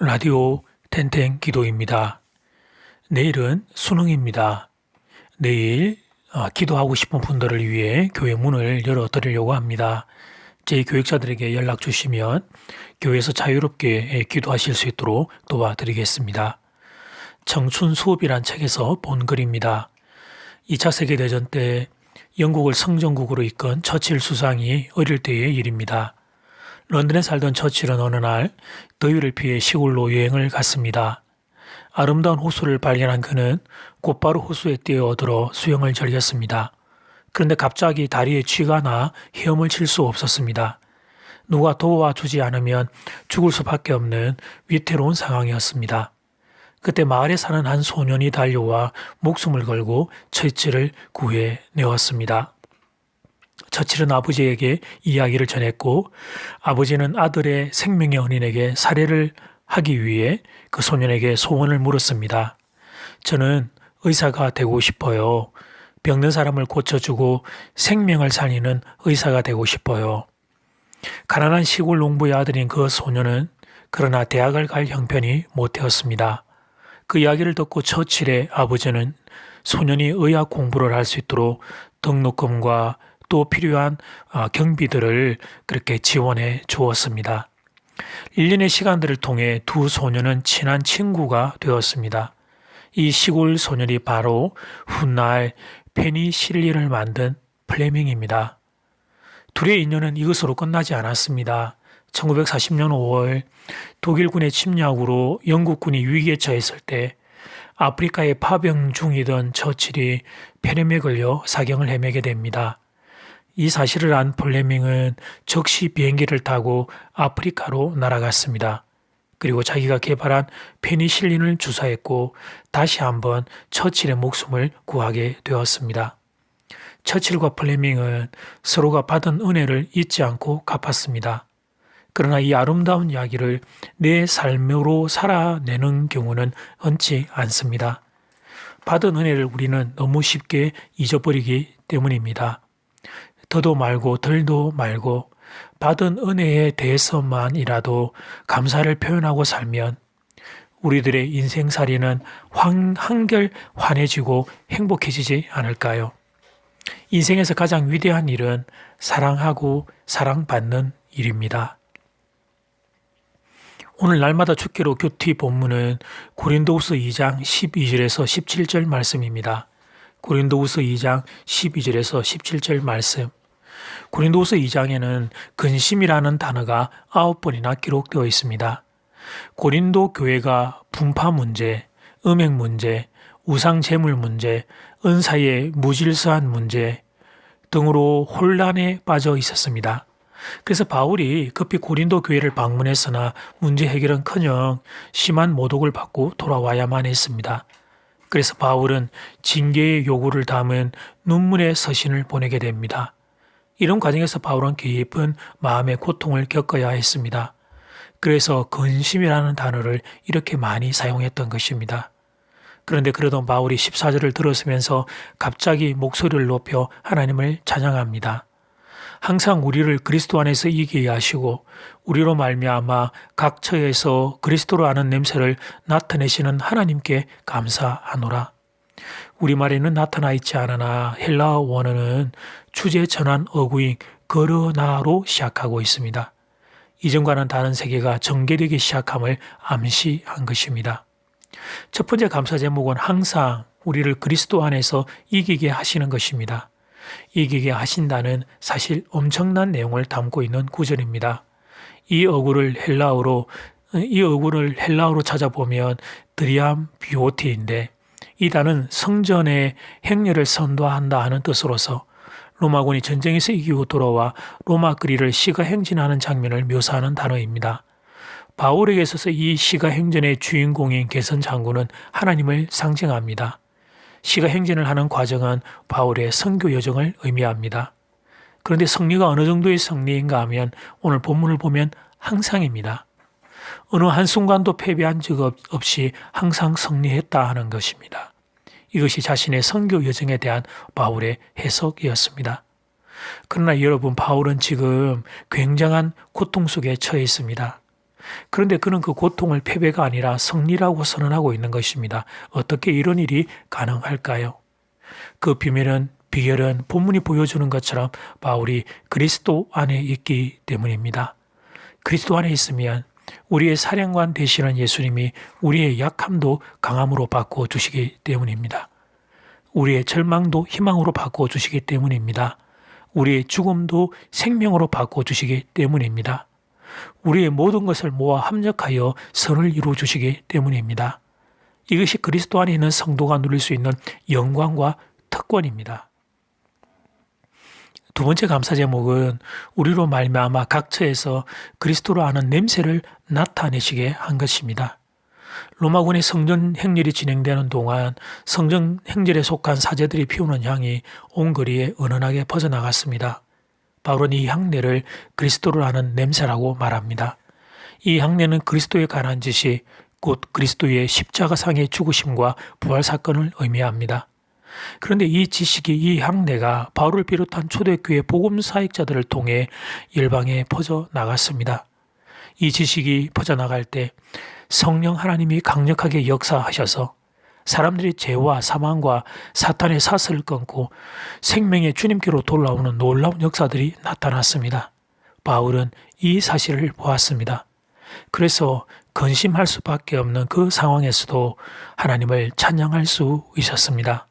라디오 텐텐 기도입니다. 내일은 수능입니다. 내일 기도하고 싶은 분들을 위해 교회 문을 열어드리려고 합니다. 제 교육자들에게 연락 주시면 교회에서 자유롭게 기도하실 수 있도록 도와드리겠습니다. 청춘 수업이란 책에서 본 글입니다. 2차 세계대전 때 영국을 성전국으로 이끈 처칠 수상이 어릴 때의 일입니다. 런던에 살던 처칠은 어느 날 더위를 피해 시골로 여행을 갔습니다. 아름다운 호수를 발견한 그는 곧바로 호수에 뛰어들어 수영을 즐겼습니다. 그런데 갑자기 다리에 쥐가 나 헤엄을 칠 수 없었습니다. 누가 도와주지 않으면 죽을 수밖에 없는 위태로운 상황이었습니다. 그때 마을에 사는 한 소년이 달려와 목숨을 걸고 처칠을 구해내었습니다. 처칠은 아버지에게 이야기를 전했고 아버지는 아들의 생명의 은인에게 살해를 하기 위해 그 소년에게 소원을 물었습니다. 저는 의사가 되고 싶어요. 병든 사람을 고쳐주고 생명을 살리는 의사가 되고 싶어요. 가난한 시골 농부의 아들인 그 소년은 그러나 대학을 갈 형편이 못 되었습니다. 그 이야기를 듣고 처칠의 아버지는 소년이 의학 공부를 할 수 있도록 등록금과 또 필요한 경비들을 그렇게 지원해 주었습니다. 1년의 시간들을 통해 두 소년은 친한 친구가 되었습니다. 이 시골 소년이 바로 훗날 페니실린을 만든 플레밍입니다. 둘의 인연은 이것으로 끝나지 않았습니다. 1940년 5월 독일군의 침략으로 영국군이 위기에 처했을 때 아프리카에 파병 중이던 처칠이 폐렴에 걸려 사경을 헤매게 됩니다. 이 사실을 안 플레밍은 즉시 비행기를 타고 아프리카로 날아갔습니다. 그리고 자기가 개발한 페니실린을 주사했고 다시 한번 처칠의 목숨을 구하게 되었습니다. 처칠과 플레밍은 서로가 받은 은혜를 잊지 않고 갚았습니다. 그러나 이 아름다운 이야기를 내 삶으로 살아내는 경우는 흔치 않습니다. 받은 은혜를 우리는 너무 쉽게 잊어버리기 때문입니다. 더도 말고 덜도 말고 받은 은혜에 대해서만이라도 감사를 표현하고 살면 우리들의 인생살이는 한결 환해지고 행복해지지 않을까요? 인생에서 가장 위대한 일은 사랑하고 사랑받는 일입니다. 오늘 날마다 주기로 큐티 본문은 고린도후서 2장 12절에서 17절 말씀입니다. 고린도후서 2장 12절에서 17절 말씀. 고린도후서 2장에는 근심이라는 단어가 9번이나 기록되어 있습니다. 고린도 교회가 분파 문제, 음행 문제, 우상 제물 문제, 은사의 무질서한 문제 등으로 혼란에 빠져 있었습니다. 그래서 바울이 급히 고린도 교회를 방문했으나 문제 해결은커녕 심한 모독을 받고 돌아와야만 했습니다. 그래서 바울은 징계의 요구를 담은 눈물의 서신을 보내게 됩니다. 이런 과정에서 바울은 깊은 마음의 고통을 겪어야 했습니다. 그래서 근심이라는 단어를 이렇게 많이 사용했던 것입니다. 그런데 그러던 바울이 14절을 들었으면서 갑자기 목소리를 높여 하나님을 찬양합니다. 항상 우리를 그리스도 안에서 이기게 하시고 우리로 말미암아 각 처에서 그리스도로 아는 냄새를 나타내시는 하나님께 감사하노라. 우리말에는 나타나 있지 않으나 헬라어 원어는 주제 전환 어구인 그러나로 시작하고 있습니다. 이전과는 다른 세계가 전개되기 시작함을 암시한 것입니다. 첫 번째 감사 제목은 항상 우리를 그리스도 안에서 이기게 하시는 것입니다. 이기게 하신다는 사실 엄청난 내용을 담고 있는 구절입니다. 이 어구를 헬라어로 찾아보면 드리암 비오티인데 이 단은 성전의 행렬을 선도한다 하는 뜻으로서 로마군이 전쟁에서 이기고 돌아와 로마 거리를 시가 행진하는 장면을 묘사하는 단어입니다. 바울에게 있어서 이 시가 행전의 주인공인 게선 장군은 하나님을 상징합니다. 시가 행진을 하는 과정은 바울의 선교 여정을 의미합니다. 그런데 승리가 어느 정도의 승리인가 하면 오늘 본문을 보면 항상입니다. 어느 한순간도 패배한 적 없이 항상 승리했다 하는 것입니다. 이것이 자신의 선교 여정에 대한 바울의 해석이었습니다. 그러나 여러분, 바울은 지금 굉장한 고통 속에 처해 있습니다. 그런데 그는 그 고통을 패배가 아니라 승리라고 선언하고 있는 것입니다. 어떻게 이런 일이 가능할까요? 그 비결은 본문이 보여주는 것처럼 바울이 그리스도 안에 있기 때문입니다. 그리스도 안에 있으면 우리의 사령관 되시는 예수님이 우리의 약함도 강함으로 바꾸어 주시기 때문입니다. 우리의 절망도 희망으로 바꾸어 주시기 때문입니다. 우리의 죽음도 생명으로 바꾸어 주시기 때문입니다. 우리의 모든 것을 모아 합력하여 선을 이루어 주시기 때문입니다. 이것이 그리스도 안에 있는 성도가 누릴 수 있는 영광과 특권입니다. 두 번째 감사 제목은 우리로 말미암아 각처에서 그리스도로 아는 냄새를 나타내시게 한 것입니다. 로마군의 성전 행렬이 진행되는 동안 성전 행렬에 속한 사제들이 피우는 향이 온 거리에 은은하게 퍼져나갔습니다. 바울은 이 향내를 그리스도를 아는 냄새라고 말합니다. 이 향내는 그리스도에 관한 지시, 곧 그리스도의 십자가상의 죽으심과 부활 사건을 의미합니다. 그런데 이 지식이, 이 향내가 바울을 비롯한 초대교회 복음 사역자들을 통해 열방에 퍼져나갔습니다. 이 지식이 퍼져나갈 때 성령 하나님이 강력하게 역사하셔서 사람들이 죄와 사망과 사탄의 사슬을 끊고 생명의 주님께로 돌아오는 놀라운 역사들이 나타났습니다. 바울은 이 사실을 보았습니다. 그래서 근심할 수밖에 없는 그 상황에서도 하나님을 찬양할 수 있었습니다.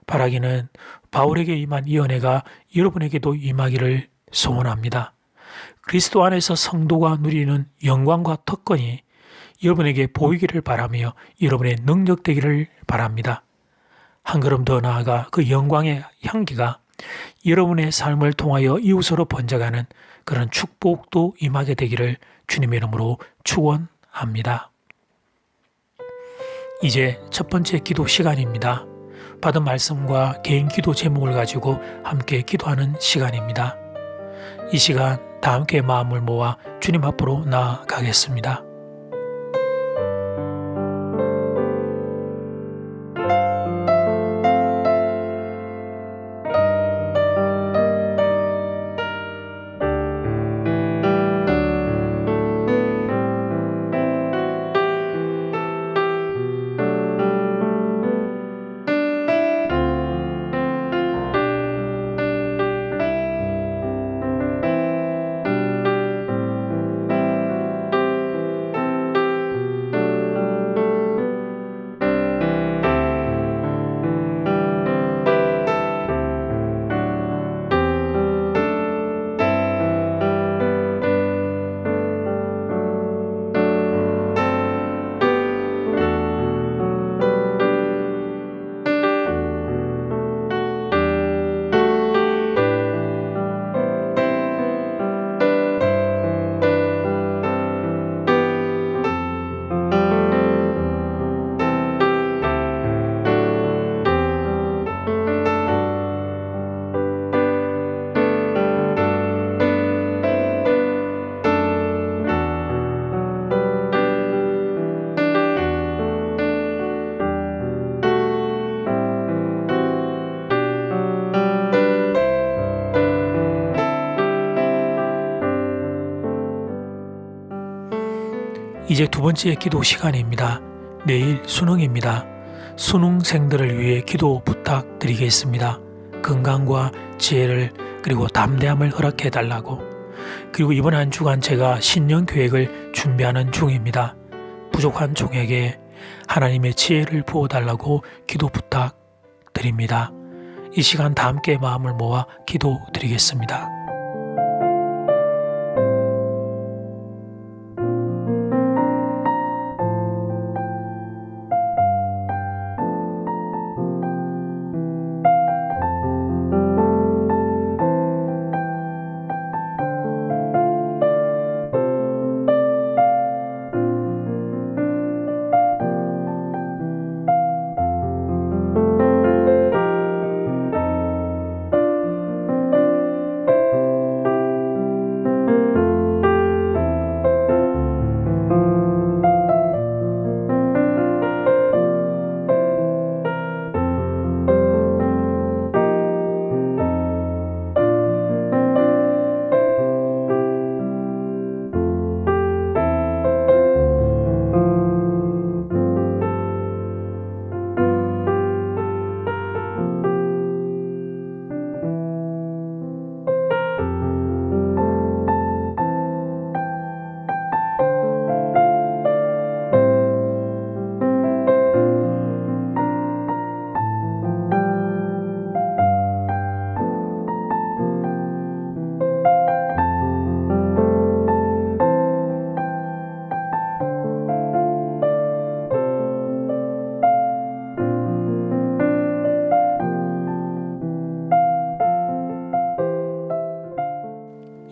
바라기는 바울에게 임한 이 은혜가 여러분에게도 임하기를 소원합니다. 그리스도 안에서 성도가 누리는 영광과 특권이 여러분에게 보이기를 바라며 여러분의 능력 되기를 바랍니다. 한 걸음 더 나아가 그 영광의 향기가 여러분의 삶을 통하여 이웃으로 번져가는 그런 축복도 임하게 되기를 주님의 이름으로 축원합니다. 이제 첫 번째 기도 시간입니다. 받은 말씀과 개인 기도 제목을 가지고 함께 기도하는 시간입니다. 이 시간 다 함께 마음을 모아 주님 앞으로 나아가겠습니다. 이제 두 번째 기도 시간입니다. 내일 수능입니다. 수능생들을 위해 기도 부탁드리겠습니다. 건강과 지혜를 그리고 담대함을 허락해 달라고. 그리고 이번 한 주간 제가 신년 계획을 준비하는 중입니다. 부족한 종에게 하나님의 지혜를 부어달라고 기도 부탁드립니다. 이 시간 다 함께 마음을 모아 기도드리겠습니다.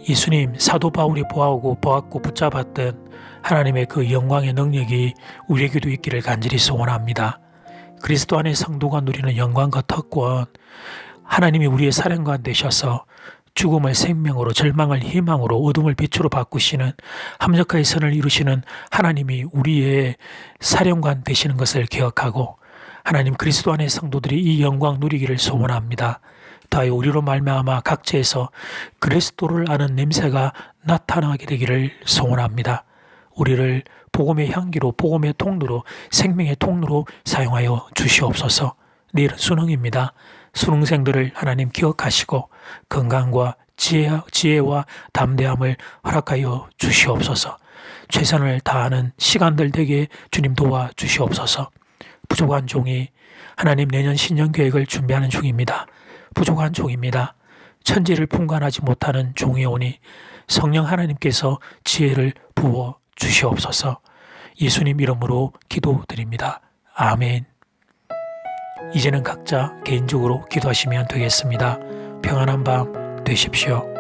예수님, 사도 바울이 보았고 붙잡았던 하나님의 그 영광의 능력이 우리에게도 있기를 간절히 소원합니다. 그리스도 안에 성도가 누리는 영광과 특권, 하나님이 우리의 사령관 되셔서 죽음을 생명으로, 절망을 희망으로, 어둠을 빛으로 바꾸시는 합력하의 선을 이루시는 하나님이 우리의 사령관 되시는 것을 기억하고 하나님 그리스도 안의 성도들이 이 영광 누리기를 소원합니다. 다하여 우리로 말미암아 각처에서 그리스도를 아는 냄새가 나타나게 되기를 소원합니다. 우리를 복음의 향기로, 복음의 통로로, 생명의 통로로 사용하여 주시옵소서. 내일은 수능입니다. 수능생들을 하나님 기억하시고 건강과 지혜와 담대함을 허락하여 주시옵소서. 최선을 다하는 시간들 되게 주님 도와 주시옵소서. 부족한 종이 하나님 내년 신년 계획을 준비하는 중입니다. 부족한 종입니다. 천지를 풍관하지 못하는 종이오니 성령 하나님께서 지혜를 부어 주시옵소서. 예수님 이름으로 기도드립니다. 아멘. 이제는 각자 개인적으로 기도하시면 되겠습니다. 평안한 밤 되십시오.